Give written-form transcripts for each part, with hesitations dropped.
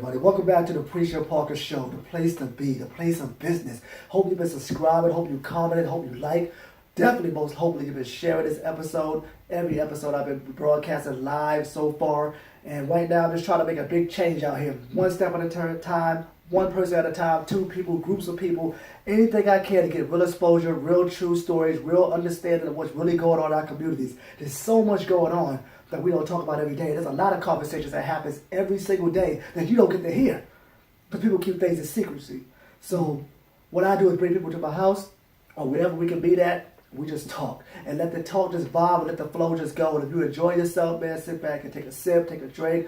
everybody? Welcome back to the Preacher Parker Show, the place to be, the place of business. Hope you've been subscribing, hope you commented, hope you like. Definitely, most hopefully, you've been sharing this episode. Every episode I've been broadcasting live so far. And right now, I'm just trying to make a big change out here. One step at a time, one person at a time, two people, groups of people. Anything I can to get real exposure, real true stories, real understanding of what's really going on in our communities. There's so much going on that we don't talk about every day. There's a lot of conversations that happens every single day that you don't get to hear. Because people keep things in secrecy. So what I do is bring people to my house or wherever we can be at. We just talk and let the talk just vibe and let the flow just go. And if you enjoy yourself, man, sit back and take a sip, take a drink,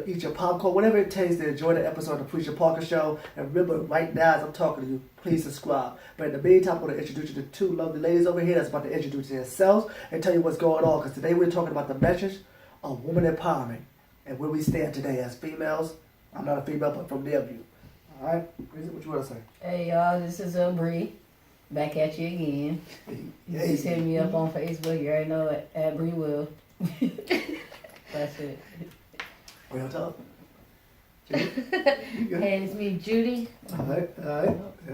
eat your popcorn, whatever it takes to enjoy the episode of the Preacher Parker Show. And remember, right now as I'm talking to you, please subscribe. But in the meantime, I'm going to introduce you to two lovely ladies over here that's about to introduce themselves and tell you what's going on. Because today we're talking about the message of woman empowerment and where we stand today as females. I'm not a female, but from their view. All right? What you want to say? Hey, y'all, this is Bree. Back at you again. You just hit me up on Facebook. You already know it, at Bree Will. That's it. Real talk. Hey, it's me, Judy. All right.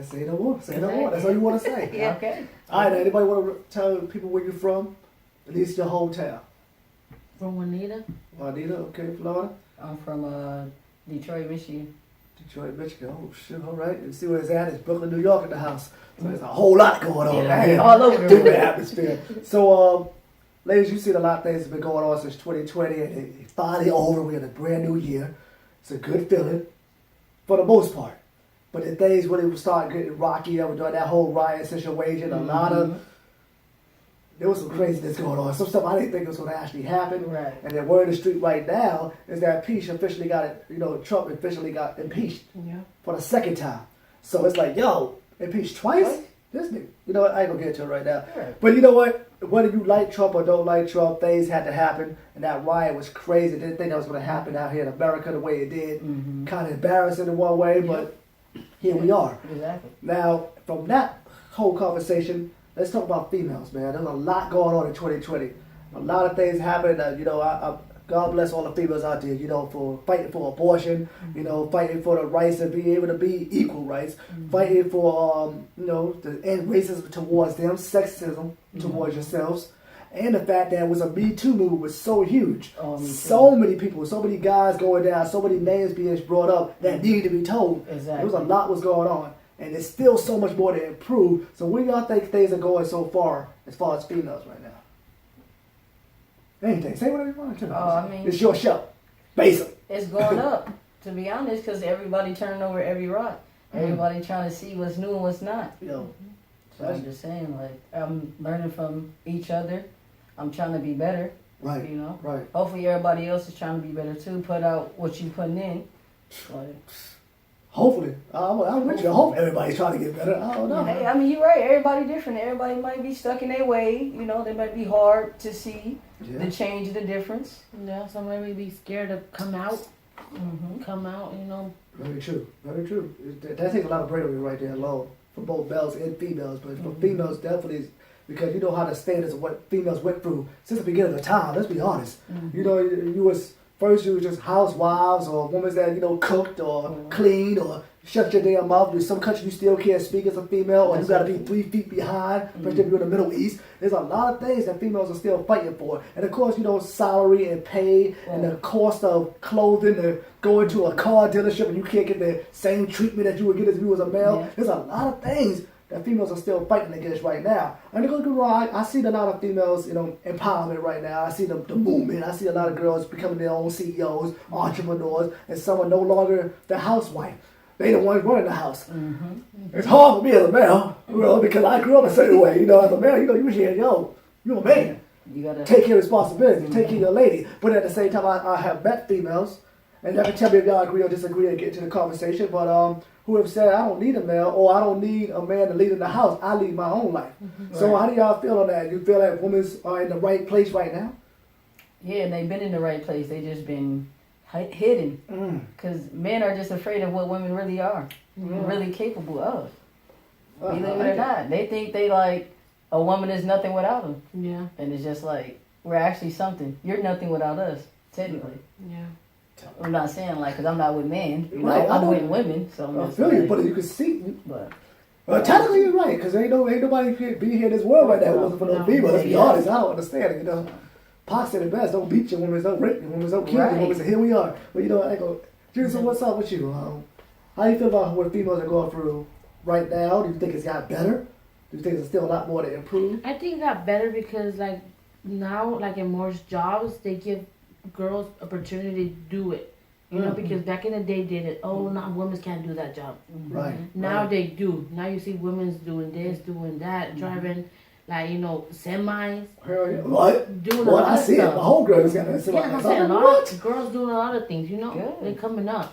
Say no more. Say no more. That's all you want to say. Yeah. Okay. All right. Anybody want to tell people where you're from? At least your hometown. From Juanita. Juanita, okay, Florida. I'm from Detroit, Michigan. Detroit, Michigan. Oh, shit. All right. And see where it's at. It's Brooklyn, New York in the house. So there's a whole lot going on right here. All over the atmosphere. So, ladies, you've seen a lot of things that have been going on since 2020, and it's finally over. We're in a brand new year. It's a good feeling, for the most part. But the things really start getting rocky during that whole riot situation. There was some craziness going on. Some stuff I didn't think was going to actually happen. Right. And the word in the street right now is that Trump officially got impeached for the second time. So it's like, yo, impeached twice? This nigga. You know what? I ain't going to get to it right now. Right. But you know what? Whether you like Trump or don't like Trump, things had to happen. And that riot was crazy. Didn't think that was going to happen out here in America the way it did. Mm-hmm. Kind of embarrassing in one way, but here we are. Exactly. Now, from that whole conversation, let's talk about females, man. There's a lot going on in 2020. A lot of things happen. God bless all the females out there, for fighting for abortion, fighting for the rights to be able to be equal rights, fighting for, to end racism towards them, sexism towards yourselves, and the fact that it was a Me Too movement was so huge. So many people, so many guys going down, so many names being brought up that needed to be told. Exactly. There was a lot was going on. And there's still so much more to improve. So where y'all think things are going so far as females right now? Anything. Say whatever you want to. It's your show. Basically. It's going up, to be honest, because everybody turning over every rock. Everybody trying to see what's new and what's not. Yo. So I'm just saying, I'm learning from each other. I'm trying to be better. Right. Right. Hopefully everybody else is trying to be better too. Put out what you putting in. Hopefully. I'm with you. I hope everybody's trying to get better. I don't know. Hey, you're right. Everybody different. Everybody might be stuck in their way. They might be hard to see the change, the difference. Yeah, some maybe be scared to come out. Come out, Very true. Very true. That takes a lot of bravery right there alone for both males and females. But for females, definitely, because you know how the standards of what females went through since the beginning of the time. Let's be honest. You was just housewives or women that, cooked or cleaned or shut your damn mouth. In some countries you still can't speak as a female or you got to be 3 feet behind, especially if you're in the Middle East. There's a lot of things that females are still fighting for. And of course, salary and pay and the cost of clothing to go into a car dealership and you can't get the same treatment that you would get if you was a male. Yeah. There's a lot of things that females are still fighting against right now. And don't get me wrong, I see a lot of females, empowerment right now. I see the movement. I see a lot of girls becoming their own CEOs, entrepreneurs, and some are no longer the housewife. They the ones running the house. It's hard for me as a male, because I grew up a certain way. As a male, you hear, you're a man. You gotta take your responsibility, take care of your lady. But at the same time, I have met females, and y'all can tell me if y'all agree or disagree and get into the conversation, but who have said, I don't need a male, or I don't need a man to lead in the house. I lead my own life. So how do y'all feel on that? You feel like women are in the right place right now? Yeah, they've been in the right place. They just been hidden. Because men are just afraid of what women really are, really capable of. Believe it or not. They think a woman is nothing without them. Yeah. And it's just we're actually something. You're nothing without us, technically. Yeah. I'm not saying like, because I'm not with men. You know, Right, I I'm know. with women. So I'm I just feel you, like, but you can see. but Technically, you're right, because ain't nobody be here in this world right now. It wasn't for no No. female. Let's be Yeah. honest. I don't understand it. You know, Pac said it best. Don't beat your women. Don't rape your women. Don't kill your Right. women. So here we are. But you know, I go, Jason, what's up with you? How do you feel about what females are going through right now? Do you think it's got better? Do you think there's still a lot more to improve? I think it got better because like now, like in more jobs, they give girls opportunity to do it. You know, because back in the day, they did it. Oh, no, women can't do that job. Right. Now right. they do. Now you see women's doing this, doing that, driving, like, you know, semis. Hell yeah. What? Doing a What? lot I of see it. stuff. My homegirls got that. Yeah, I'm saying a lot of girls doing a lot of things, you know. Good. They're coming up.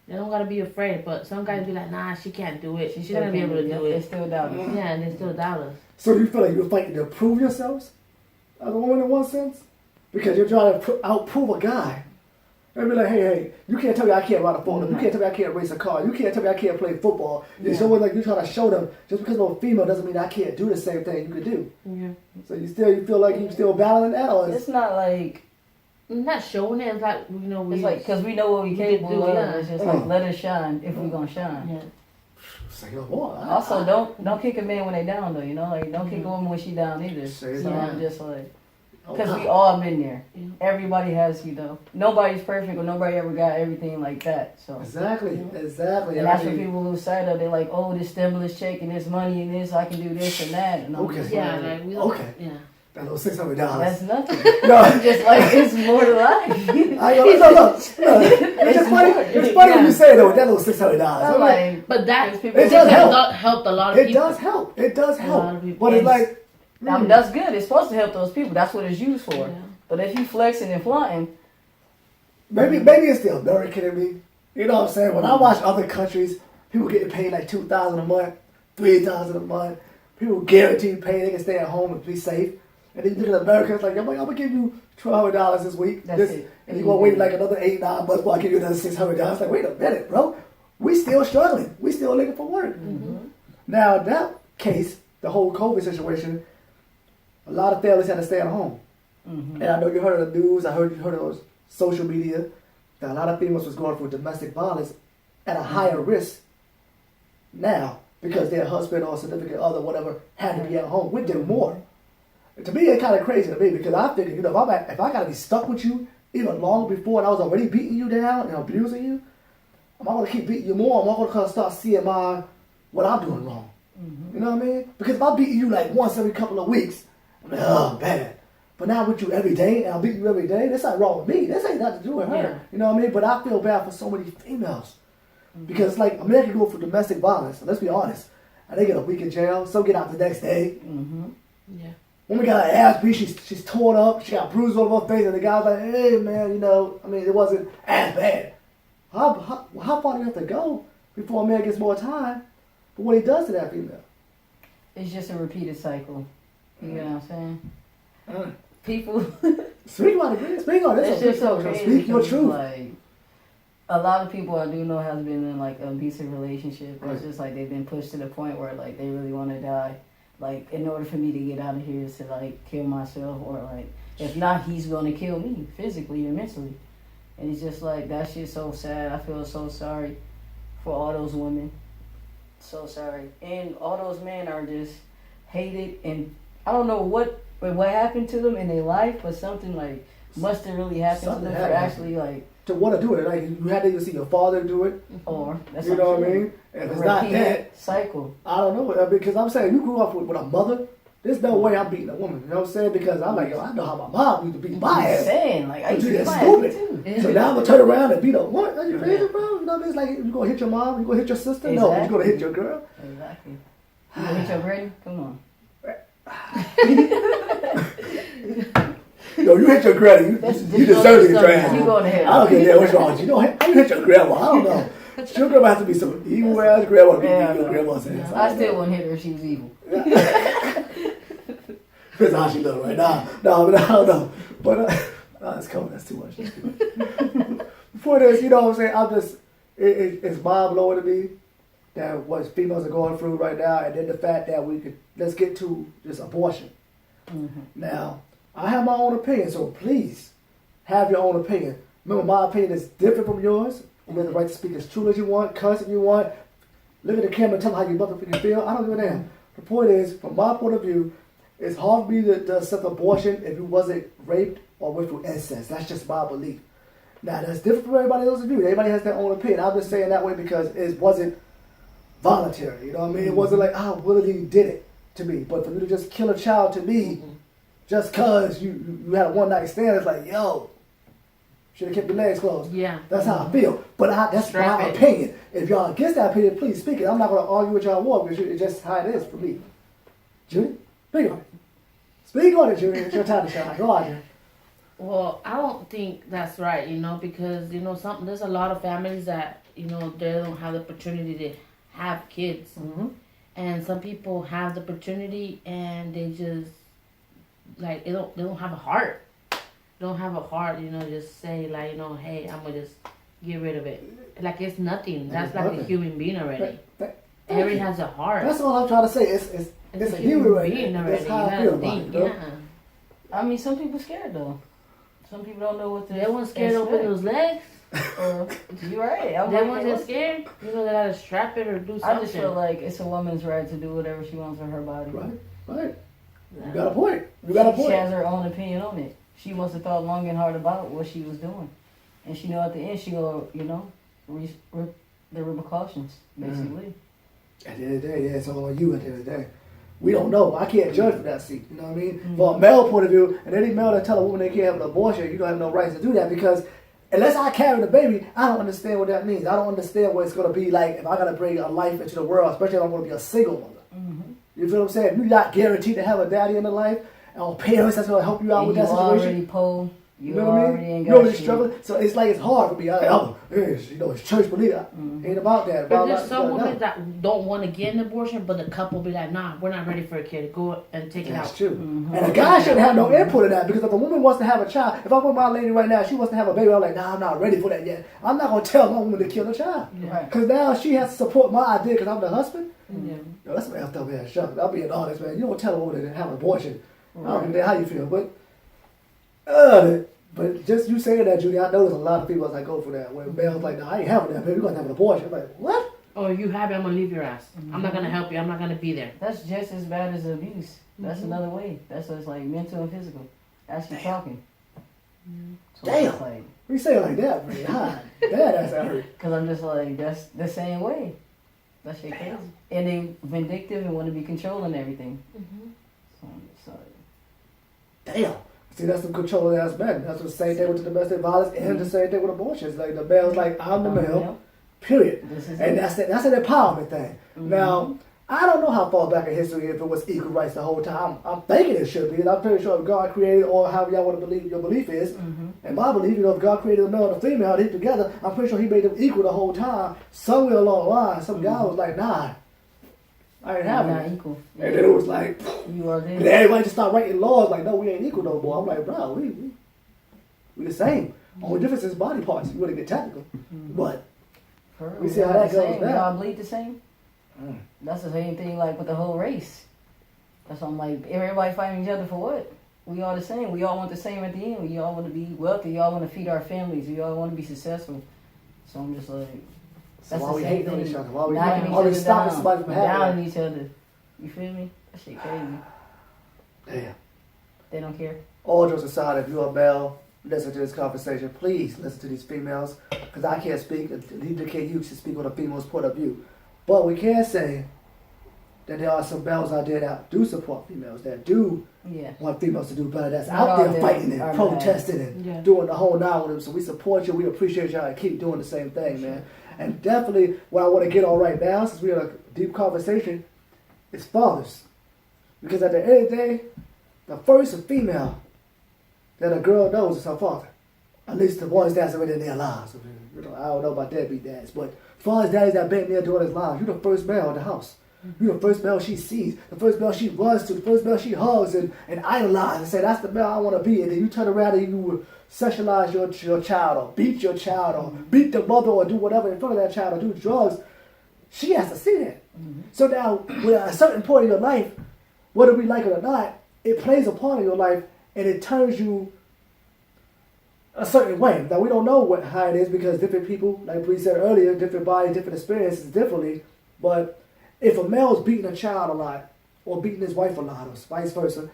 They don't gotta be afraid. But some guys be like, nah, she can't do it. She's still not gonna be able to can't- do They it. still doubt it. Yeah, and they still doubt us. So do you feel like you're fighting to prove yourselves as a woman in one sense? Because you're trying to outprove a guy. And be like, hey, you can't tell me I can't ride a forklift. You can't tell me I can't race a car. You can't tell me I can't play football. It's always like you're trying to show them just because I'm a female doesn't mean I can't do the same thing you could do. Yeah. So you feel like you still battling that, or It's not like, Not showing it. It's like, you know, we. it's like, because we know what we We can capable do, of. yeah. It's just like, let us shine if we're going to shine. Yeah. say, oh, boy, Also, don't kick a man when they down though. You know, like don't kick a woman when she down either. Say So it. I'm just like, oh, because we God. all been there. Yeah. Everybody has, you know. Nobody's perfect or nobody ever got everything like that. So. Exactly. And that's what people lose sight of. They're like, oh, this stimulus check and this money and this, I can do this and that. And I'm Okay. just Yeah, like, like we don't. Okay. Yeah. That little $600. that's nothing. No. I'm just like, it's more to life. I go, look. It's funny. It's funny when you say though, that little $600. I'm like, But that Because people It does help. helped a lot of It people. does help. It does A help. lot of people. But it's like, I mean, that's good. It's supposed to help those people. That's what it's used for. Yeah. But if you flexing and flaunting, maybe it's the American in me. You know what I'm saying? When I watch other countries, people getting paid like $2,000 a month, $3,000 a month. People guaranteed pay. They can stay at home and be safe. And then you look at America, it's like, I'm gonna give you $1,200 this week. That's it. And you're gonna wait like another 8-9 months before I give you another $600. It's like, wait a minute, bro. We still struggling. We still looking for work. Now, in that case, the whole COVID situation, a lot of families had to stay at home. And I know you heard of the news, you heard of those social media, that a lot of females was going through domestic violence at a higher risk now because their husband or significant other, whatever, had to be at home with them more. To me, it's kind of crazy to me because I'm thinking, you know, if I got to be stuck with you even long before and I was already beating you down and abusing you, am I going to keep beating you more? Am I going to start seeing what I'm doing wrong? You know what I mean? Because if I'm beating you like once every couple of weeks, I'm like, oh, bad. But now I'm with you every day and I'm beating you every day, this ain't wrong with me. This ain't nothing to do with her. Yeah. You know what I mean? But I feel bad for so many females. Because it's like, America go for domestic violence. Let's be honest. And they get a week in jail. Some get out the next day. Yeah. Woman got her ass beat. She's torn up. She got bruises all over her face. And the guy's like, hey, man, you know, I mean, it wasn't as bad. How far do you have to go before a man gets more time for what he does to that female? it's just a repeated cycle. You know what I'm saying? Mm. People, Speak on it. Speak on it. it's just so crazy. Speak your because, truth. Like, a lot of people I do know has been in like an abusive relationship. Right. It's just like they've been pushed to the point where like they really want to die. Like in order for me to get out of here is to like kill myself, or like if not, he's gonna kill me physically or mentally. And it's just like that shit's so sad. I feel so sorry for all those women. So sorry. And all those men are just hated, and I don't know what happened to them in their life, but something like must have really happened Something to them for happened. actually like, To want to do it. Like, you had to even see your father do it. or that's You know what I I'm saying. mean? If it's not Repeated that, cycle. I don't know. Because I'm saying, you grew up with a mother. There's no way I'm beating a woman. You know what I'm saying? Because I'm like, yo, I know how my mom used to beat my I'm ass. saying, like, I But used you to get get my stupid. ass too. So now I'm gonna turn around and beat a woman. Are you crazy, bro? You know what I mean? It's like, you gonna hit your mom? You gonna hit your sister? No, but you gonna hit your girl? Exactly. You gonna hit your granny? Come on. Yo, you hit your granny. You deserve to get your ass. You whooped. going to hell. I don't care what's wrong with you. How you hit your grandma? I don't know. Your grandma has to be some evil ass grandma to beat Yeah, your grandma's ass. I still wouldn't hit her if she was evil. Depends how she look right now. No, but I don't know. But that's cool. That's too much. That's too much. Before this, you know what I'm saying? I'm just, it's mind blowing to me that what females are going through right now, and then the fact that let's get to this abortion. Now, I have my own opinion, so please have your own opinion. Remember, my opinion is different from yours. You have the right to speak as true as you want, cuss if you want. Look at the camera and tell them how you motherfucking feel. I don't give a damn. The point is, from my point of view, it's hard for me to accept abortion if you wasn't raped or went through incest. That's just my belief. Now, that's different from everybody else's view. Everybody has their own opinion. I'm just saying that way because it wasn't voluntary. You know what I mean? It wasn't like, I willingly did it to me. But for you to just kill a child to me, just because you had a one-night stand, it's like, yo, should have kept your legs closed. Yeah. That's how I feel. But that's Strap my it. opinion. If y'all against that opinion, please speak it. I'm not going to argue with y'all war because it's just how it is for me. Judy, speak on it. Speak on it, Judy. It's your time to shine. Go on, Judy. Well, I don't think that's right, because there's a lot of families that they don't have the opportunity to have kids, and some people have the opportunity and they just they don't have a heart. Don't have a heart, just say hey, I'm gonna just get rid of it. Like it's nothing. That's like a human being already. Everybody has a heart. That's all I'm trying to say. It's a human being already. That's how I feel about it. Yeah. I mean, some people scared though. Some people don't know what to. They weren't scared to open those legs. You're right. They weren't scared. They gotta strap it or do something. I just feel like it's a woman's right to do whatever she wants with her body. Right. You got a point. She has her own opinion on it. She must have thought long and hard about what she was doing, and she know at the end she will, reap the repercussions basically. At the end of the day, yeah, it's all on you. At the end of the day, we don't know. I can't judge for that seat. You know what I mean? From a male point of view, and any male that tell a woman they can't have an abortion, you don't have no rights to do that because unless I carry the baby, I don't understand what that means. I don't understand what it's going to be like if I got to bring a life into the world, especially if I'm going to be a single mother. You feel what I'm saying? You're not guaranteed to have a daddy in the life or parents that's going to help you out And with that situation. You know what I already mean? ain't You're got already shit. struggling. So it's like it's hard for me. It's church believer. Ain't about that. But there's some women that don't want to get an abortion, but the couple be like, nah, we're not ready for a kid. Go and take it out. That's true. And a guy shouldn't have no input in that because if a woman wants to have a child, if I'm with my lady right now, she wants to have a baby, I'm like, nah, I'm not ready for that yet. I'm not going to tell my woman to kill a child. Right. Because now she has to support my idea because I'm the husband. Yeah. Yo, that's some effed up ass shit. I'll be honest, man. You don't tell a woman to have an abortion. I don't care how you feel, but just you saying that, Judy, I know there's a lot of people that go for that. When male's like, no, I ain't having that, baby. We're going to have an abortion. I'm like, what? Or you have it, I'm going to leave your ass. I'm not going to help you. I'm not going to be there. That's just as bad as abuse. That's another way. That's just like mental and physical. Actually talking. So Damn. it's like, You say it like that, man. God, that's hurt. because I'm just like, that's the same way. That shit crazy. And they vindictive and want to be controlling everything. So I'm just like, Damn. See, that's some controlling ass men. That's the same thing with the domestic violence and the same thing with abortions. Like, the male's like, I'm the male, period. This is And it. that's an empowerment thing. Now, I don't know how far back in history if it was equal rights the whole time. I'm thinking it should be. And I'm pretty sure if God created, or however y'all want to believe your belief is, and my belief, if God created a male and a female, they together, I'm pretty sure he made them equal the whole time. Somewhere along the line, some guy was like, nah, I ain't having not it. equal. And then it was like, You are and this. everybody just start writing laws like, no, we ain't equal no more. I'm like, bro, we the same. Only difference is body parts. You want to get technical. But For real, we see how that the goes same. We down. all bleed the same. That's the same thing like with the whole race. That's why I'm like, everybody fighting each other for what? We all the same. We all want the same at the end. We all want to be wealthy. We all want to feed our families. We all want to be successful. So I'm just like, so that's why the we same hating on thing. each other? Why we Knocking why we each other stopping down. somebody from having Down it? each other. You feel me? That shit crazy. Damn. They don't care. All jokes aside, if you're a male, listen to this conversation. Please listen to these females, because I can't speak, neither can you, to speak on a female's point of view. But we can say that there are some males out there that do support females, that do Yeah. want females to do better, that's Not out all there them fighting and are protesting and Yeah. doing the whole nine with them. So we support you, we appreciate y'all, and keep doing the same thing, man. And definitely, what I want to get on right now, since we're in a deep conversation, is fathers. Because at the end of the day, the first female that a girl knows is her father. At least the ones that's already in their lives. You know, I don't know about deadbeat dads, but as far as daddies that been there during his lives, you're the first male in the house. You're the first male she sees, the first male she runs to, the first male she hugs and idolizes and say, that's the male I want to be. And then you turn around and you sexualize your child or beat your child or beat the mother or do whatever in front of that child or do drugs. She has to see that. So now, with a certain point in your life, whether we like it or not, it plays a part in your life and it turns you a certain way. Now we don't know how it is because different people, like we said earlier, different bodies, different experiences differently. But if a male's beating a child a lot or beating his wife a lot or vice versa,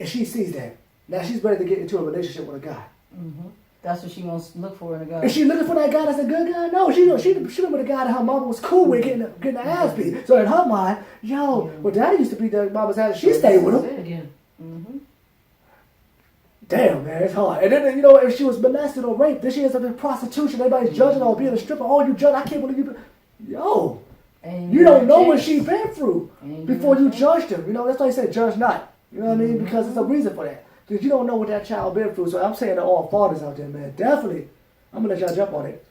and she sees that, now she's ready to get into a relationship with a guy. Mm-hmm. That's what she wants to look for in a guy. Is she looking for that guy that's a good guy? No, she looking for the guy that her mama was cool with getting her ass beat. So in her mind, well, daddy used to beat the mama's ass. She stayed with him. Again. Mm-hmm. Damn, man, it's hard. And then, you know, if she was molested or raped, then she ends up in prostitution. Everybody's judging her or being a stripper. Oh, you judge, I can't believe you. Yo, you don't know what she's been through before you judged her. You know, that's why you say judge not. You know what I mean? Because there's a reason for that. Because you don't know what that child been through. So I'm saying to all fathers out there, man, definitely, I'm going to let y'all jump on it.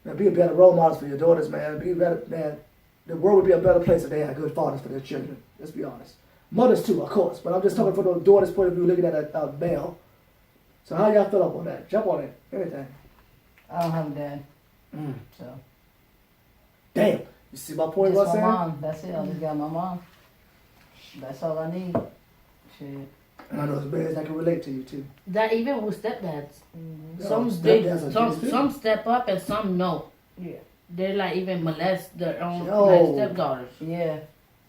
Man, be a better role models for your daughters, man. Be better, man. The world would be a better place if they had good fathers for their children. Let's be honest. Mothers too, of course. But I'm just talking from the daughter's point of view, looking at a male. So how y'all feel up on that? Jump on it. Everything. I don't have a dad. So. Damn. You see my point, Just my saying? mom. That's it. I just got my mom. That's all I need. Shit. And I know it's bears that can relate to you too. That even with stepdads. Yeah, Some step up and some no. Yeah. They like even molest their own Yo. like stepdaughters. Yeah.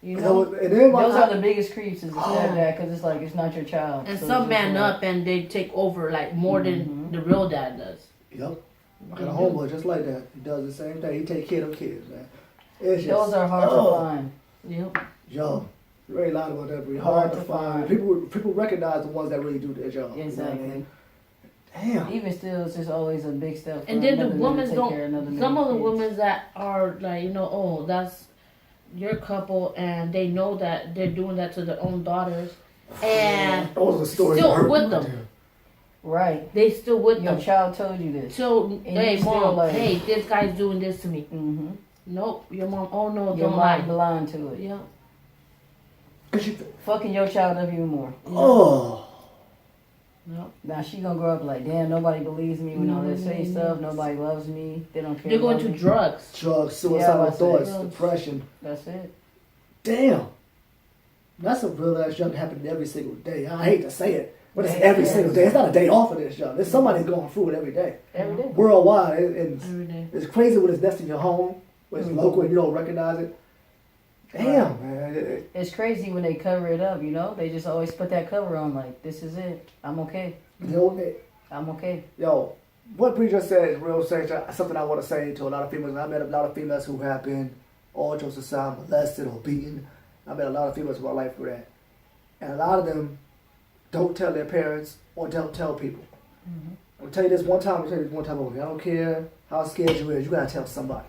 You know, and then those are the biggest creeps is the stepdad because it's like it's not your child. And so some it's man like, up and they take over like more than the real dad does. Yep. I got a homeboy just like that. He does the same thing. He take care of kids, man. It's just, those are hard to find. Yep. Yo, you ain't lying about that, but hard to find. People recognize the ones that really do their job. Exactly. You know what I mean? Damn. Even still, it's just always a big step. For And then the another man to women take care of another don't. Some man's of the kids. women that are like, you know, oh, that's your couple, and they know that they're doing that to their own daughters, and Those are stories still that hurt with right them. Right. They still with Your them. child told you this. So, And hey you still mom, like- hey, this guy's doing this to me. Mm-hmm. Nope, your mom. Oh no, Your don't mom lie. blind to it. Yeah. Fucking your child up even more. Oh. Nope. Now she gonna grow up like, damn, nobody believes me when all that say stuff. Nobody loves me. They don't care. They're going about to me. drugs. Drugs, Yeah, suicidal I say thoughts, drugs. depression. That's it. Damn. That's a real ass junk happening every single day. I hate to say it, but it's Yeah, every yeah. single day. It's not a day off of this junk. There's somebody going through it every day. Every day. Worldwide. And Every day. it's crazy when it's next in your home, when it's local and you don't recognize it. Damn, man. It's crazy when they cover it up, you know? They just always put that cover on like, this is it. I'm okay. I'm okay. Yo, what Bree just said is real something I want to say to a lot of females. I met a lot of females who have been all jokes aside molested or beaten. I met a lot of females who are like for that. And a lot of them don't tell their parents or don't tell people. Mm-hmm. I'm going to tell you this one time, only. I don't care how scared you is, you got to tell somebody.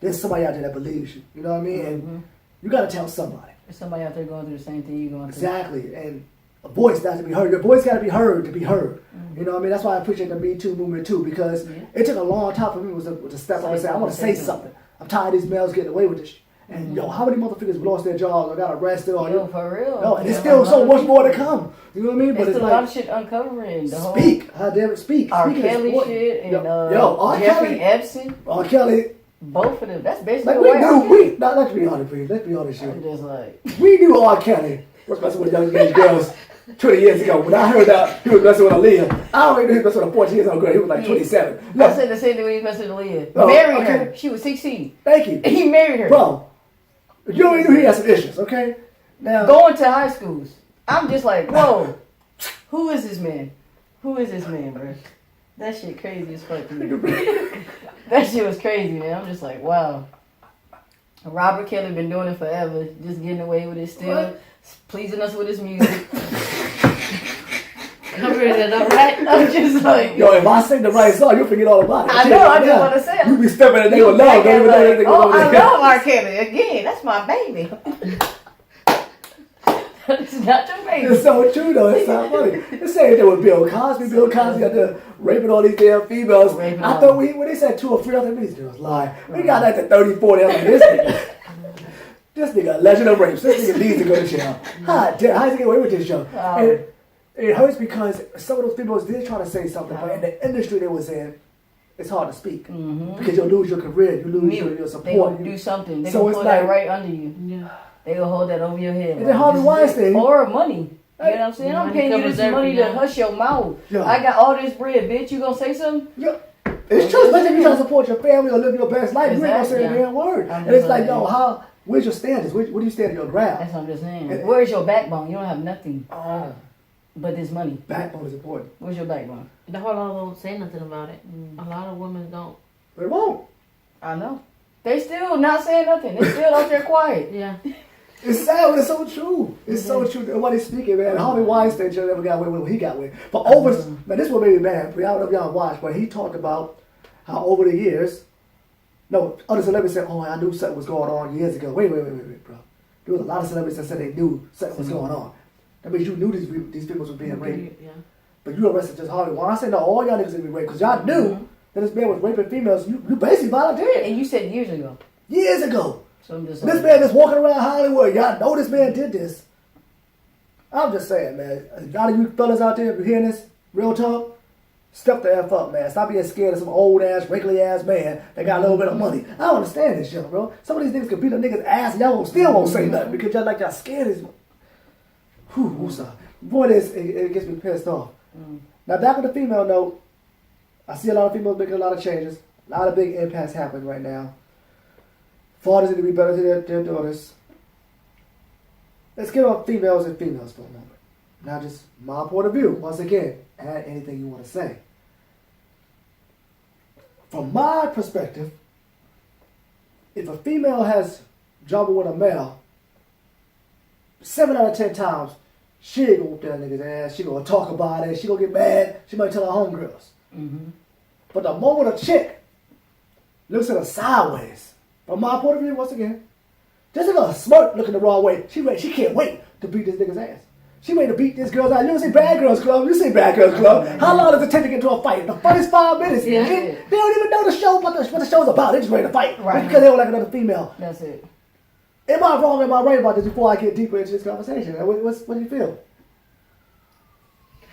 There's somebody out there that believes you. You know what I mean? And you got to tell somebody. There's somebody out there going through the same thing you're going through. Exactly. And a voice got to be heard. Your voice got to be heard to be heard. You know what I mean? That's why I appreciate the Me Too movement too, because it took a long time for me to step up and say, I want to say something. I'm tired of these males getting away with this shit. And yo, how many motherfuckers lost their jobs or got arrested? Or Yo, for real. No, and there's still so much more to come. You know what I mean? But it's a like, lot of shit uncovering. The speak. How dare it speak? R. Speaking is Kelly important. shit and R. Jeffrey Kelly, Epstein. R. Kelly. Both of them. That's basically Like what let's be honest, please. Let's be honest I'm here. just like, We knew R. Kelly was messing with young teenage girls 20 years ago. When I heard that he was messing with Aaliyah, I already knew he was messing with a 14-year-old girl. He was like 27. I Look, said the same thing when he was messing with Leah. Oh, Married okay. her. She was 16. thank you. And he married her. Bro, you already knew he had some issues, okay? Now, Going to high schools. I'm just like, whoa. Who is this man? Who is this man, bro? That shit crazy as fuck to me. That shit was crazy, man. I'm just like, wow. Robert Kelly been doing it forever, just getting away with it still, What? pleasing us with his music. Covering it up, right? I'm just like, yo, if I sing the right song, you'll forget all about it. I know, I just want to say, You be stepping in the name of love, don't even know anything oh, over I there. love R. Kelly. Again, that's my baby. It's not your baby. It's so true though, it's so funny. The same thing with Bill Cosby. Bill Cosby got there raping all these damn females. Raping I all thought when they said 2 or 3 other these girls lie. We got that to 30, 40. I'm like, this nigga, a legend of rapes. This nigga needs to go to jail. How's he get away with this show? And it hurts because some of those females did try to say something, but in the industry they was in, it's hard to speak. Because you'll lose your career, you lose your They support. gonna do something. They So gonna it's pull that like- right under you. Yeah. They gonna hold that over your head. And then Harvey this is it. Weinstein- Or money. You know what I'm saying? I'm paying you this money to hush your mouth. Yeah. I got all this bread, bitch. You gonna say something? Yeah. It's true, especially if you trying to support your family or live your best life. You ain't gonna say a damn word. And it's like, yo, where's your standards? Where do you stand in your ground? That's what I'm just saying. Where's your backbone? You don't have nothing. Oh. But this money. Backbone is important. Where's your backbone? The whole lot don't say nothing about it. A lot of women don't. They won't. I know. They still not saying nothing. They still out there quiet. Yeah. It's sad, but it's so true. It's so true. Nobody's speaking, man. Harvey Weinstein just never got away with what he got with. But man, this one made me mad. I don't know if y'all watched, but he talked about how over the years, other celebrities said, "Oh, I knew something was going on years ago." Wait, bro. There was a lot of celebrities that said they knew something was going on. That means you knew these people were being raped. Yeah. But you arrested just Harvey Weinstein. No, all y'all niggas would be raped because y'all knew that this man was raping females. You basically volunteered. And you said years ago. Years ago. So this man is walking around Hollywood. Y'all know this man did this. I'm just saying, man. A lot of you fellas out there, if you're hearing this, real talk, step the F up, man. Stop being scared of some old-ass, wrinkly-ass man that got a little bit of money. I don't understand this shit, bro. Some of these niggas can beat a nigga's ass and y'all still won't say nothing because y'all scared as... Whew, sorry. Boy, it gets me pissed off. Now, back on the female note, I see a lot of females making a lot of changes. A lot of big impacts happening right now. Fathers need to be better to their daughters. Let's get off females and females for a moment. Now, just my point of view. Once again, add anything you want to say. From my perspective, if a female has trouble with a male, 7 out of 10 times, she ain't gonna whoop that nigga's ass. She gonna talk about it. She gonna get mad. She might tell her homegirls. Mm-hmm. But the moment a chick looks at her sideways, from my point of view, once again, just like a smirk looking the wrong way, she can't wait to beat this nigga's ass. She waiting to beat this girl's ass. You ever see Bad Girls Club? You see Bad Girls Club. How long does it take to get into a fight? The first 5 minutes. Yeah. They don't even know the show, what the show's about. They just ready to fight. Right. Just because they don't like another female. That's it. Am I wrong? Am I right about this before I get deeper into this conversation? What do you feel?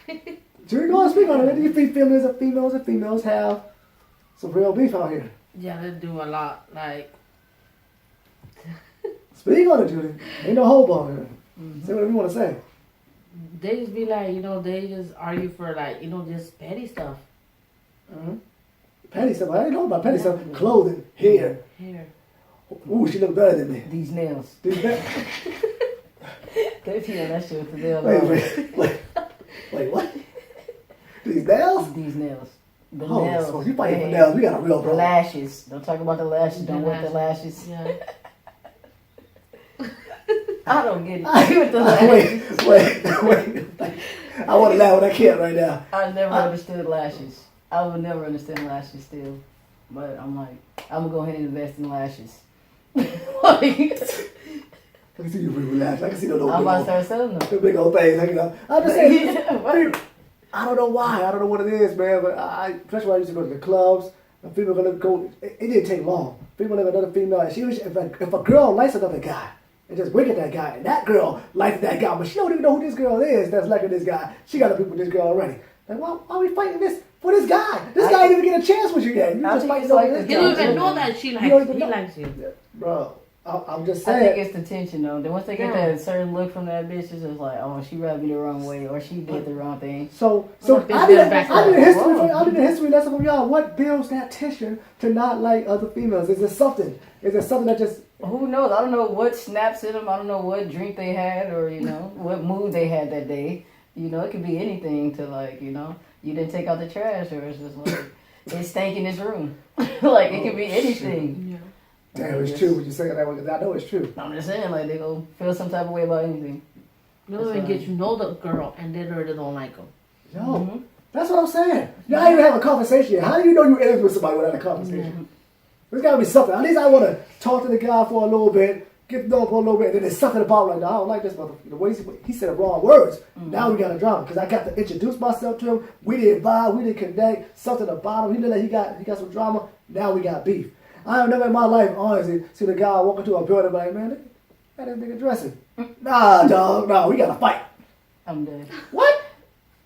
So you're going to speak on it. Do you think females have some real beef out here? Yeah, they do a lot. Like, speak on it, Judy. Ain't no hope on it. Mm-hmm. Say whatever you want to say. They just be like, they just argue for like, just petty stuff. Mm-hmm. Petty stuff. I didn't know about petty stuff. Clothing, hair. Ooh, she look better than me. These nails. These nails. They feel that shit with the nails. Wait, what? These nails? These nails. The nails. nails. So you fighting for nails. We got a real problem. Lashes. Don't talk about the lashes. Don't wear the lashes. Yeah. I don't get it. With the lashes. Wait. I want to laugh when I can't right now. I never understood lashes. I would never understand lashes still. But I'm like, I'm going to go ahead and invest in lashes. I can see you really lashes. I can see those I'm about to start selling them. The big old things. I'm just saying. I don't know why. I don't know what it is, man. But especially when I used to go to the clubs, and people gonna go. It didn't take long. People look at another female, and if a girl likes another guy, and just wink at that guy, and that girl likes that guy, but she don't even know who this girl is that's liking this guy. She got a people with this girl already. Like, why are we fighting this for this guy? This guy didn't even get a chance with you yet. You just fighting over this guy. You don't even know that he likes you. Bro, I'm just saying. I think it's the tension though. Then once they get that certain look from that bitch, it's just like, oh, she rubbed me the wrong way, or she did the wrong thing. So I need a history lesson from y'all. What builds that tension to not like other females? Is there something? Is there something that just... Who knows? I don't know what snaps in them. I don't know what drink they had, or what mood they had that day. It could be anything to like, you didn't take out the trash, or it's just like it stank in this room. Like it could be anything. Yeah. Damn, it's true when you say it that way, because I know it's true. I'm just saying, like, they go feel some type of way about anything. You don't even get to know the girl, and they already don't like them. Yo, that's what I'm saying. You don't even have a conversation yet. How do you know you're in with somebody without a conversation? Mm-hmm. There's got to be something. At least I want to talk to the guy for a little bit, get to know him for a little bit, and then there's something about like, no, I don't like this motherfucker. The way he said the wrong words. Mm-hmm. Now we got a drama, because I got to introduce myself to him. We didn't vibe, we didn't connect. Something about him. He looked like he got some drama. Now we got beef. I have never in my life, honestly, seen a guy walk into a building like, man, look at that nigga dressing. Nah, dog, no, we gotta fight. I'm dead. What?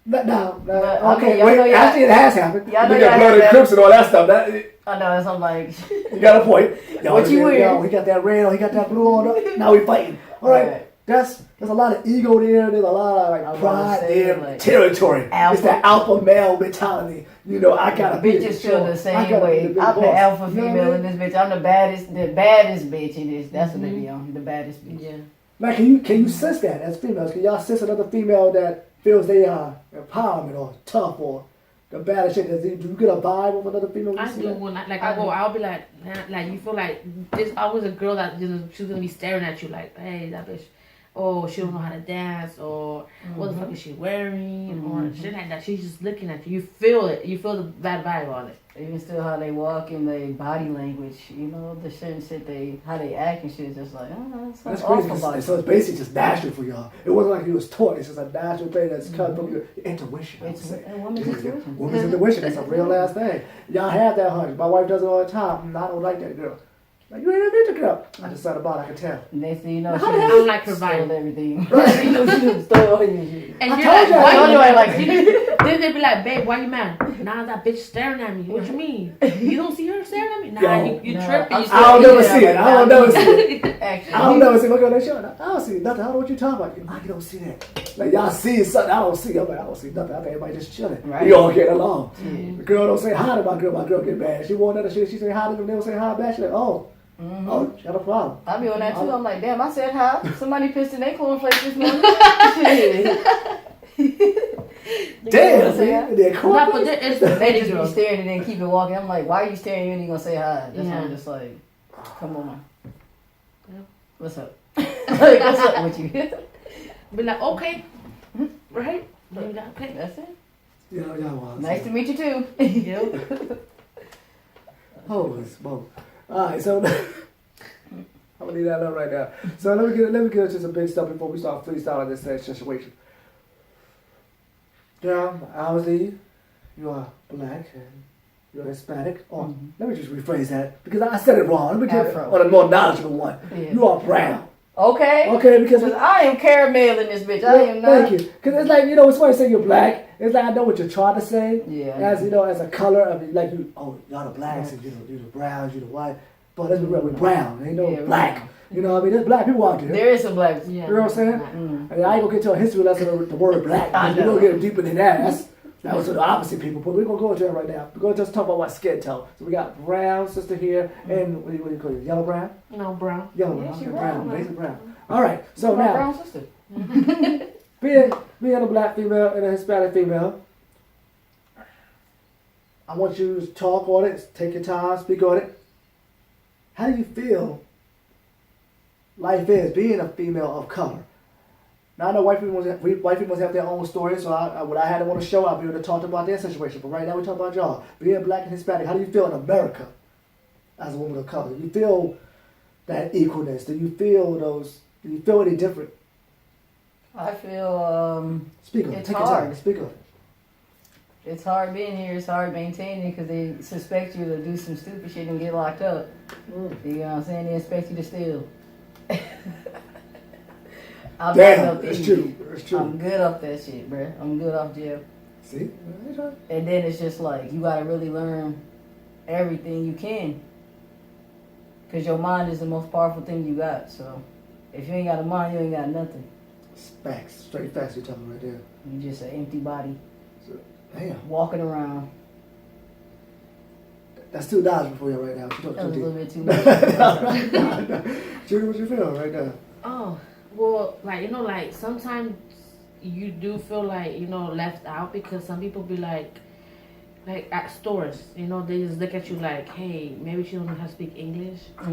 No, But, okay, wait, actually it has happened. Y'all know we got blood and crips and all that stuff. I know, so I'm like... You got a point. What you wear? Yo, he got that red on, he got that blue on. Now we fighting. All right. there's a lot of ego there. There's a lot of I like was pride gonna say, there, like, territory. alpha. It's that alpha male mentality. You know, I gotta be Bitches feel the same way. I'm the boss. alpha You know what I female mean? in this bitch. I'm the baddest bitch in this. That's what they be on. The baddest bitch. Yeah. Like, can you sense that as females? Can y'all sense another female that feels they are empowerment or tough or the baddest shit? Do you get a vibe of another female? When you I see do that? when I go. I'll be like you feel like there's always a girl that she's gonna be staring at you like, hey, that bitch. Oh, she don't know how to dance, or what the fuck is she wearing, or shit like that. She's just looking at you. You feel it. You feel the bad vibe on it. Even still how they walk and their body language, you know, the certain shit how they act and shit is just like, That's that's crazy. awful about So it's basically just natural for y'all. It wasn't like you was taught. It's just a natural thing that's come from your intuition. I would It's say. a woman's intuition. Woman's intuition. That's a real ass thing. Y'all have that hunch. My wife does it all the time. I don't like that girl. Like, you ain't a bitch girl. I just thought about it. I can tell. Next thing you know, she How the hell- I don't like her stole vibe. everything. Right? You know, she just stole all your shit. And I you're told like, you, I why told you you I like? like Then they be like, babe, why you mad? Nah, that bitch staring at me. What you mean? You don't see her staring at me? Nah, Yo. you No, tripping. I'm You I don't Yeah, never see it. I don't never see it. Actually, I don't never see look on that show. I don't see nothing. I don't know what you're talking about. Like, you don't see that. Like, y'all see something. I don't see. I'm like, I don't see nothing. I think everybody just chilling. Right. We all get along. Yeah. The girl don't say hi to my girl. My girl get mad. She want another shit. She say hi to them. They don't say hi back. She like, oh, she got a problem. I be on that too. I'm like, damn, I said hi. Somebody pissed in their cornflakes this morning. Damn, say man. hi? They're Nah, cornflakes. but it's They many just be girls. staring and then keep it walking. I'm like, why are you staring? You ain't gonna say hi. That's why Yeah. I'm just like, come on. Yeah. What's up? Like, what's up with you? Be like, okay, right? Be like, okay. That's it. Y'all wild. Nice to meet you too. Yep. Holy smoke. Alright, so I'm gonna leave that up right now. So let me get into some big stuff before we start freestyling this situation. Yeah, obviously you are black and you're Hispanic. Or let me just rephrase that because I said it wrong. Let me get Afro. on a more knowledgeable one. Yeah. You are brown. Okay. Okay, because Because I am caramel in this bitch. I am not. Thank you. Because it's like, you know, when somebody say you're black, it's like I know what you're trying to say. Yeah. As you know, as a color, I mean, like you, oh, y'all the blacks and you're the browns, you're the white. But let's be real, we're brown. Ain't no Yeah, we're black. brown. You know what I mean? There's black people out there. There is some black. Yeah. You know what I'm saying? Mm. I mean, I ain't gonna get to a history lesson of the word black. I We're know. gonna get deeper than that. That was for the opposite people, but we're gonna go into that right now. We're gonna just talk about what skin tone. So we got brown sister here, and what do you call it? Yellow brown? No, brown. Yellow Yeah, brown. she Okay, brown, basic brown. All right. So My now, brown sister. being a black female and a Hispanic female, I want you to talk on it. Take your time. Speak on it. How do you feel life is being a female of color? Now I know white people have their own stories, so when I had them on the show, I'll be able to talk about their situation. But right now, we talk about y'all being black and Hispanic. How do you feel in America as a woman of color? Do you feel that equalness? Do you feel any different? I feel Speak on it. It's Take your time. hard. Speak on it. it's hard being here. It's hard maintaining because they suspect you to do some stupid shit and get locked up. You know what I'm saying? They expect you to steal. I'm not Damn, no it's thief. true. It's true. I'm good off that shit, bruh. I'm good off jail. See? And then it's just like, you gotta really learn everything you can. Because your mind is the most powerful thing you got. So, if you ain't got a mind, you ain't got nothing. It's facts. Straight facts you're talking right there. You just an empty body, Damn. walking around. That's $2 before you right now. What you That was a talking little to? bit too much. Judy, what you feel right now? Oh, well, like sometimes you do feel like, left out because some people be like at stores, they just look at you like, hey, maybe she don't know how to speak English, or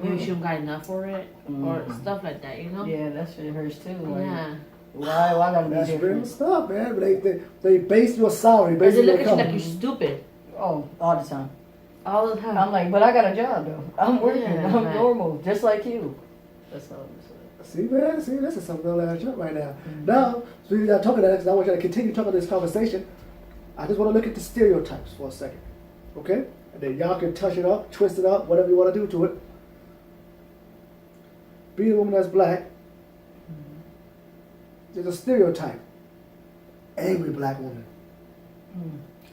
maybe she don't got enough for it, or stuff like that, Yeah, that shit hurts too. Like, Yeah. Why gotta be That's real different? stuff, man. But they base your salary Or based they on look your at you color. like you're stupid Oh, all the time. all the time. I'm like, but I got a job though. I'm working. Yeah, I'm right. normal, just like you. That's all I'm saying. See, man, this is some real ass junk right now. Now, so we got talking that because I want you to continue talking this conversation. I just want to look at the stereotypes for a second, okay? And then y'all can touch it up, twist it up, whatever you want to do to it. Being a woman that's black, there's a stereotype. Angry black woman,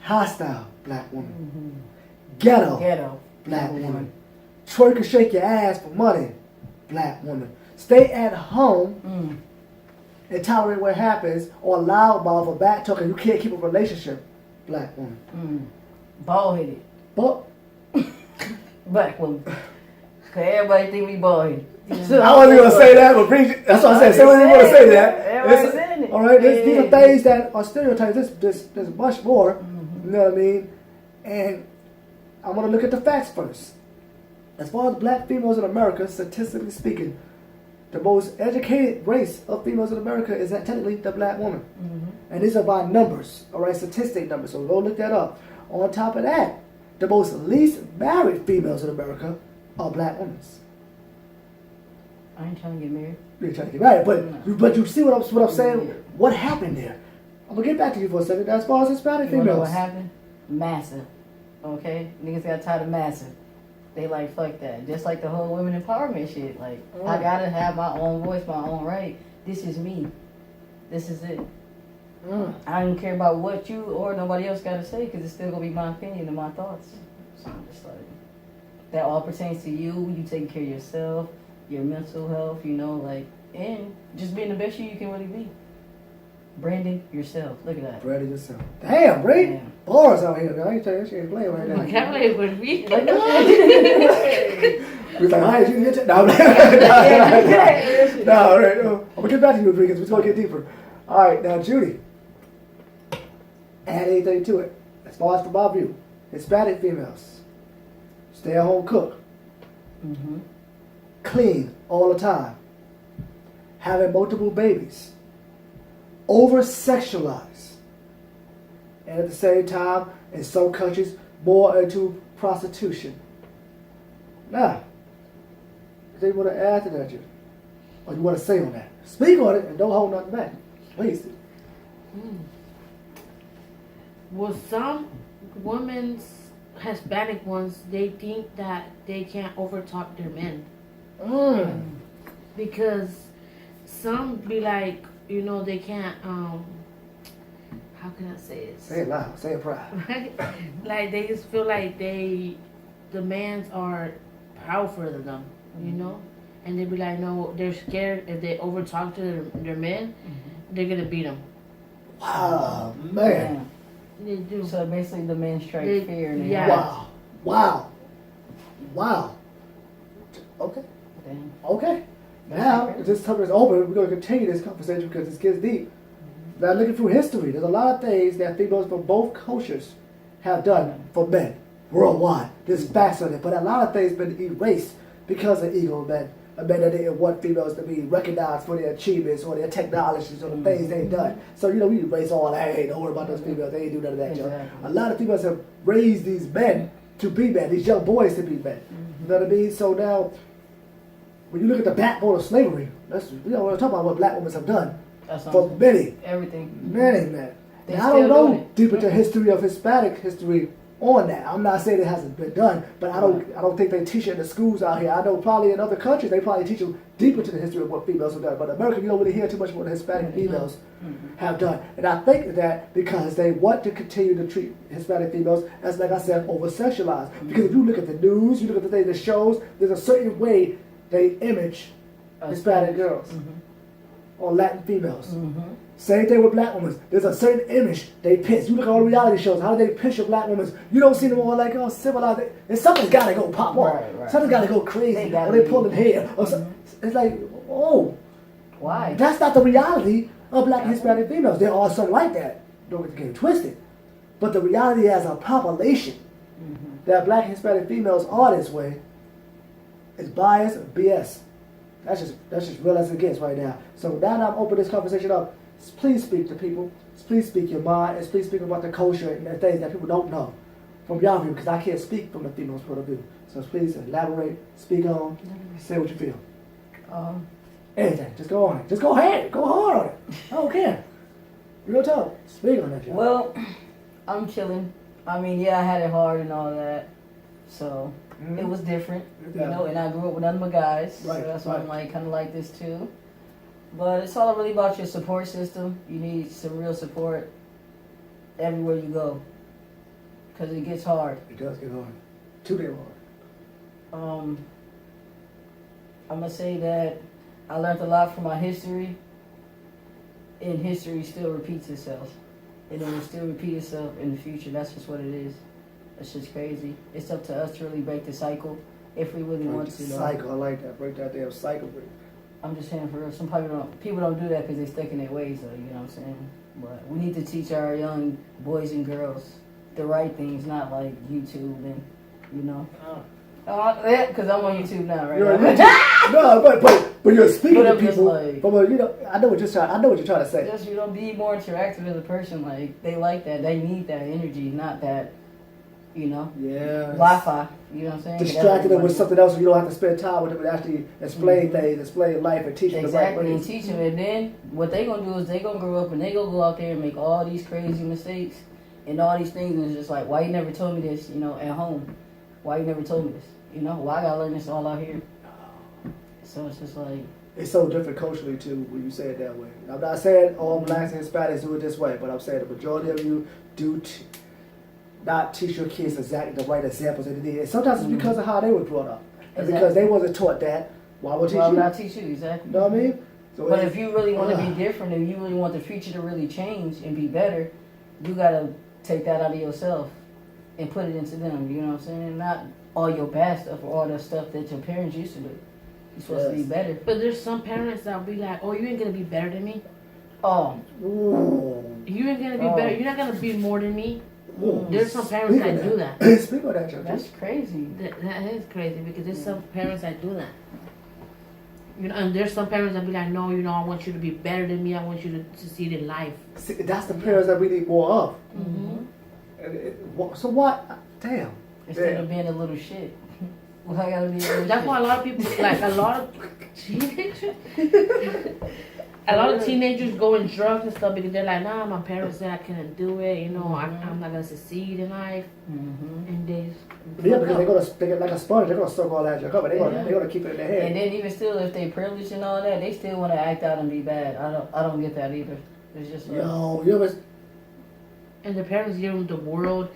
hostile black woman, ghetto Ghetto. black woman, twerk and shake your ass for money black woman, stay at home Mm. and tolerate what happens, or loudmouth or back talking, you can't keep a relationship, black woman. Bald headed. But Black woman. Cause everybody think we bald headed. I wasn't gonna say that, but that's what I said. Say what you want to say that. Everybody's saying it. All right, these are things that are stereotypes. There's much more. You know what I mean? And I want to look at the facts first. As far as black females in America, statistically speaking, the most educated race of females in America is technically the black woman. And these are by numbers, all right, statistic numbers. So go look that up. On top of that, the most least married females in America are black women. I ain't trying to get married. You're trying to get married, but you see what I'm saying? Yeah. What happened there? I'm gonna get back to you for a second. As far as Hispanic You wanna know females, what happened? Massive. Okay? Niggas got tired of massive. They like, fuck that. Just like the whole women empowerment shit. Like, I gotta have my own voice, my own right. This is me. This is it. I don't care about what you or nobody else gotta say, because it's still gonna be my opinion and my thoughts. So I'm just like, that all pertains to you. You taking care of yourself, your mental health, you know, like, and just being the best you can really be. Branding yourself. Look at that. Branding yourself. Damn, Ray. Damn. Bars out here. I ain't telling you, she ain't playing right now. You can't play with me. We was like, hi, you get to... No, all right. I'm gonna get back to you, Rodriguez. We're gonna get deeper. All right, now Judy. Add anything to it. As far as from my view, Hispanic females, stay at home cook, clean all the time, having multiple babies, over sexualized, and at the same time, in some countries, more into prostitution. Now, they want to add to that, Judy, or you want to say on that? Speak on it and don't hold nothing back, please. Well, some women's Hispanic ones, they think that they can't overtalk their men. Because some be like, you know, they can't, how can I say it? Say it loud, say it proud. Right? Like, they just feel like the mans are powerful than them, you know? And they be like, no, they're scared if they overtalk to their men, they're gonna beat them. Wow, man. They do. So basically the men strike They- fear in yeah. Wow. Okay. Damn. Okay. Now, this topic is over. We're going to continue this conversation because this gets deep. Now, looking through history, there's a lot of things that females from both cultures have done for men worldwide. There's facts on it, but a lot of things been erased because of ego men. Men that didn't want females to be recognized for their achievements or their technologies or the things they've done. So, you know, we erase all that. Hey, don't worry about those females. They ain't do none of that, Joe. Exactly. A lot of females have raised these men to be men, these young boys to be men. You know what I mean? So now, when you look at the backbone of slavery, we're talking about what black women have done That's what for I'm saying. many Everything. men. They Now, I don't still know doing it. deep into history of Hispanic history on that. I'm not saying it hasn't been done, but I don't think they teach it in the schools out here. I know probably in other countries they probably teach you deep into the history of what females have done. But in America, you don't really hear too much what the Hispanic females have done. And I think that because they want to continue to treat Hispanic females as, like I said, over-sexualized. Because if you look at the news, you look at the things, the shows, there's a certain way they image Hispanic girls or Latin females. Same thing with black women. There's a certain image they pitch. You look at all the reality shows, how do they picture black women? You don't see them all like, oh, civilized. And something's got to go pop off. Right. Something's got to go crazy. They gotta Or they be- pulling hair. Or it's like, oh, Why? that's not the reality of black and Hispanic females. There are some like that. Don't get it twisted. But the reality as a population that black and Hispanic females are this way is bias and BS. That's just real as it gets right now. So now that I'm opening this conversation up, please speak to people. Please speak your mind, and please speak about the culture and the things that people don't know from your view, because I can't speak from the female's point of view. So please elaborate, speak on, say what you feel. Anything, just go on it. Just go ahead, go hard on it. I don't care. Real talk. Speak on that, Joe. Well, I'm chilling. I mean, yeah, I had it hard and all that. So it was different, you know, and I grew up with none but guys. Right, So that's why I'm right. like kind of like this too. But it's all really about your support system. You need some real support everywhere you go. Because it gets hard. It does get hard. Too damn hard. I'm going to say that I learned a lot from my history, and history still repeats itself. And it will still repeat itself in the future. That's just what it is. That's just crazy. It's up to us to really break the cycle if we really want to. Cycle, I like that. Break that damn cycle. I'm just saying for real. Some people don't do that because they stuck in their ways, though. You know what I'm saying? But we need to teach our young boys and girls the right things, not like YouTube and because I'm on YouTube now, right? No, but you're speaking to people. Like, from I know what you're trying to say. Just be more interactive as a person. Like they like that. They need that energy, not that. Yeah. Wi-Fi. You know what I'm saying? Distracting them with something else, so you don't have to spend time with them and actually explain things, explain life, and teach them the right ways. And teach them. And then what they gonna do is they gonna grow up and they gonna go out there and make all these crazy mistakes and all these things. And it's just like, why you never told me this? At home. Why you never told me this? Why I gotta learn this all out here? So it's just like. It's so different culturally too when you say it that way. I'm not saying all blacks and Hispanics do it this way, but I'm saying the majority of you do. Not teach your kids exactly the right examples that they did. Sometimes it's because of how they were brought up. And because they wasn't taught that, why would teach you? Not teach you, exactly. You know what I mean? So but if you really want to be different and you really want the future to really change and be better, you got to take that out of yourself and put it into them. You know what I'm saying? Not all your bad stuff or all the stuff that your parents used to do. You're supposed to be better. But there's some parents that'll be like, oh, you ain't going to be better than me. Oh. Ooh. You ain't going to be better. You're not going to be more than me. There's some parents that do that. Speak on that, That's crazy. That is crazy because there's some parents that do that. And there's some parents that be like, no, I want you to be better than me. I want you to succeed in life. See, that's the parents that we need more of. Mm-hmm. So what? Damn. Instead of being a little shit. Well, I gotta be a little That's shit. why a lot of people, like a lot of teenagers, go in drugs and stuff because they're like, nah, my parents said I couldn't do it. I'm not gonna succeed in life. Mm-hmm. And they because they're like a sponge. They're gonna soak all that junk up, and they're gonna keep it in their head. And then even still, if they privileged and all that, they still want to act out and be bad. I don't get that either. It's just like, and the parents give them the world,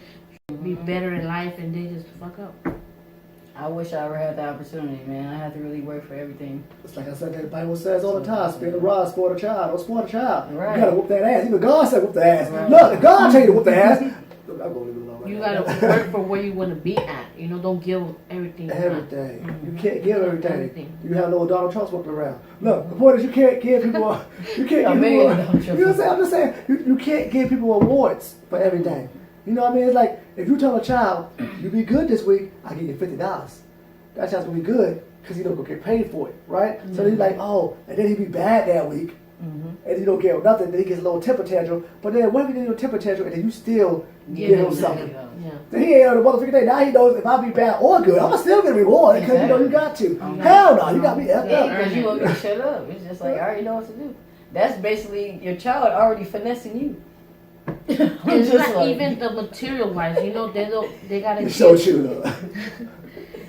be better in life, and they just fuck up. I wish I ever had the opportunity, man. I had to really work for everything. It's like I said, the Bible says all the time, spare the rod, spoil the child. Don't spoil the child. Right. You gotta whoop that ass. Even God said whoop the ass. Right. Look, if God tell you to whoop the ass, I'm gonna leave it alone right You now. gotta work for where you want to be at. Don't give everything. Everything. Mm-hmm. You can't give everything. You have little Donald Trump walking around. Look, the point is you can't give people. You can't give people. You know what I'm saying? I'm just saying you can't give people awards for everything. You know what I mean? It's like if you tell a child you be good this week, I give you $50. That child's gonna be good because he don't go get paid for it, right? Mm-hmm. So he's like, oh, and then he be bad that week, and he don't get nothing. Then he gets a little temper tantrum. But then what if he gets a temper tantrum and then you still give him something? Yeah. So he ain't on the motherfucking day. Now he knows if I be bad or good, I'm still get rewarded because you got to. Hell no, you got me effed up. Because you want me to shut up. It's just like I already know what to do. That's basically your child already finessing you. It's not like, even the material wise. They gotta. So true though.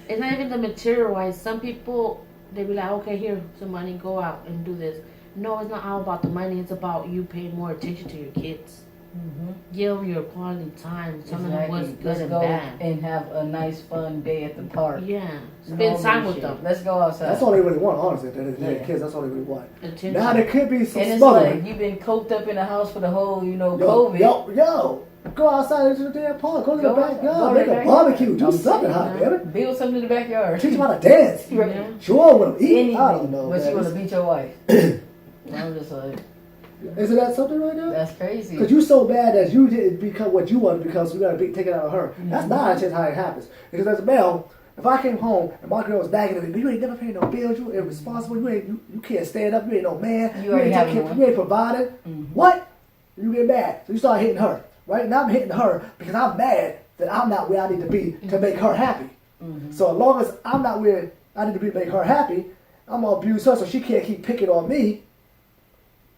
It's not even the material wise. Some people, they be like, okay, here, some money, go out and do this. No, it's not all about the money. It's about you paying more attention to your kids. Mm-hmm. Give them your quality time. Tell them what's good and bad. And have a nice, fun day at the park. Yeah. Spend time with them. Let's go outside. That's all they really want, honestly. Kids, that's all they really want. Attention. Now, there could be some and it's smothering. like you've been coked up in the house for the whole, COVID. Yo. Go outside into the damn park. Go to the backyard. Make a barbecue. Do something hot, baby. Build something in the backyard. Teach them how to dance. Yeah. Sure, with them eat. Anything. I don't know. But man. you want to beat your wife. I'm just like. Isn't that something right now? That's crazy. Because you so bad that you didn't become what you wanted because you got to take it out of her. Mm-hmm. That's not just how it happens. Because as a male, if I came home and my girl was nagging at me, you ain't never paying no bills, you irresponsible, you can't stand up, you ain't no man, you ain't provided. Mm-hmm. What? You get mad. So you start hitting her. Right? And I'm hitting her because I'm mad that I'm not where I need to be to make her happy. Mm-hmm. So as long as I'm not where I need to be to make her happy, I'm going to abuse her so she can't keep picking on me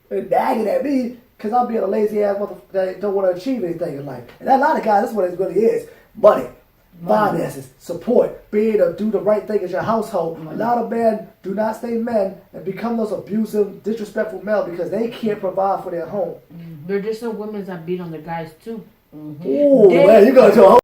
and nagging at me because I'm being a lazy ass motherfucker that don't want to achieve anything in life. And a lot of guys, that's what it really is. Money, finances, support, being able to do the right thing in your household. A lot of men do not stay men and become those abusive, disrespectful men because they can't provide for their home. There's some women that beat on their guys too. Ooh, man, you go to a